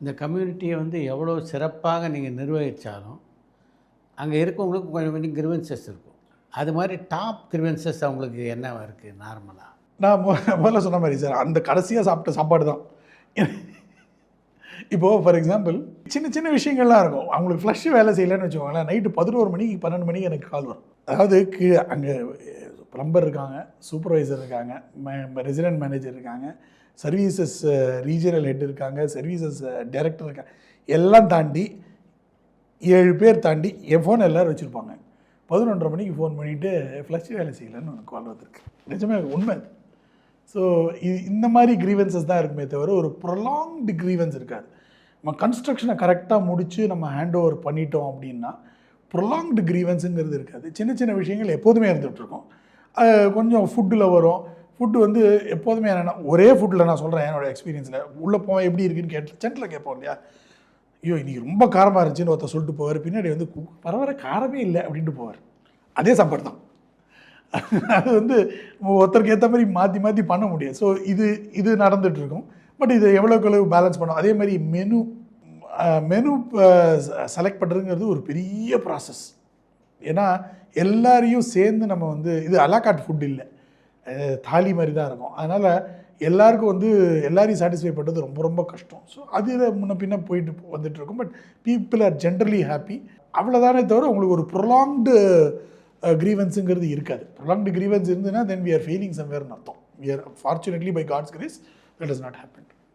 இந்த கம்யூனிட்டியை வந்து எவ்வளோ சிறப்பாக நீங்கள் நிர்வகித்தாலும் அங்கே இருக்கவங்களுக்கு கொஞ்சம் கொஞ்சம் கிரிவன்சஸ் இருக்கும். அது மாதிரி டாப் கிரிவன்சஸ் அவங்களுக்கு என்னவா இருக்குது நார்மலாக? நான் முதல்ல சொன்ன மாதிரி சார், அந்த கடைசியாக சாப்பிட்ட சாப்பாடு தான். இப்போது ஃபார் எக்ஸாம்பிள் சின்ன சின்ன விஷயங்கள்லாம் இருக்கும். அவங்களுக்கு ஃப்ளஷ் வேலை செய்யலைன்னு வச்சுக்கோங்களேன், நைட்டு 11 மணிக்கு 12 மணிக்கு எனக்கு கால் வரும். அதாவது கீழே அங்கே ப்ளம்பர் இருக்காங்க, சூப்பர்வைசர் இருக்காங்க, ரெசிடென்ட் மேனேஜர் இருக்காங்க, சர்வீசஸ் ரீஜனல் ஹெட் இருக்காங்க, சர்வீசஸ் டைரக்டர் இருக்காங்க, எல்லாம் தாண்டி 7 பேர் தாண்டி என் ஃபோன் எல்லோரும் வச்சுருப்பாங்க. 11:30 மணிக்கு ஃபோன் பண்ணிவிட்டு ஃப்ளஷ் வேலை செய்யலைன்னு எனக்கு கால் வந்திருக்கு. நிஜமே உண்மை. ஸோ இந்த மாதிரி க்ரீவன்சஸ் தான் இருக்குமே தவிர ஒரு ப்ரொலாங்டு க்ரீவன்ஸ் இருக்காது. நம்ம கன்ஸ்ட்ரக்ஷனை கரெக்டாக முடித்து நம்ம ஹேண்ட் ஓவர் பண்ணிட்டோம் அப்படின்னா ப்ரொலாங்டு க்ரீவன்ஸுங்கிறது இருக்காது. சின்ன சின்ன விஷயங்கள் எப்போதுமே இருந்துகிட்ருக்கோம். கொஞ்சம் ஃபுட்டில் வரும். ஃபுட்டு வந்து எப்போதுமே என்னென்னா ஒரே ஃபுட்டில் நான் சொல்கிறேன் என்னோடய எக்ஸ்பீரியன்ஸில் உள்ளே போவேன் எப்படி இருக்குன்னு சென்டரில் கேட்போம் இல்லையா, ஐயோ இன்றைக்கி ரொம்ப காரமாக இருந்துச்சுன்னு ஒருத்தர் சொல்லிட்டு போவார். பின்னாடி வந்து பரவாயில்ல காரமே இல்லை அப்படின்ட்டு போவார். அதே சாப்பாடு தான். அது வந்து ஒருத்தருக்கு ஏற்ற மாதிரி மாற்றி மாற்றி பண்ண முடியாது. ஸோ இது நடந்துகிட்ருக்கும். பட் இது எவ்வளோக்கு எவ்வளோ பேலன்ஸ் பண்ணோம். அதே மாதிரி மெனு செலக்ட் பண்ணுறதுங்கிறது ஒரு பெரிய ப்ராசஸ். ஏன்னா எல்லாரையும் சேர்ந்து நம்ம வந்து இது அலாகாட் ஃபுட் இல்லை, தாலி மாதிரி தான் இருக்கும். அதனால் எல்லாருக்கும் வந்து எல்லாரையும் சாட்டிஸ்ஃபை பண்ணுறது ரொம்ப ரொம்ப கஷ்டம். ஸோ அது இதை முன்ன பின்ன போயிட்டு வந்துட்டுருக்கும். But people are generally happy. அவ்வளோதானே தவிர உங்களுக்கு ஒரு ப்ரொலாங்டு கிரீவன்ஸுங்கிறது இருக்காது. ப்ரொலாங்டு கிரீவன்ஸ் இருந்ததுன்னா தென் வி ஆர் ஃபெயிலிங் சம்வேர்னு அர்த்தம். We are fortunately by God's grace that has not happened.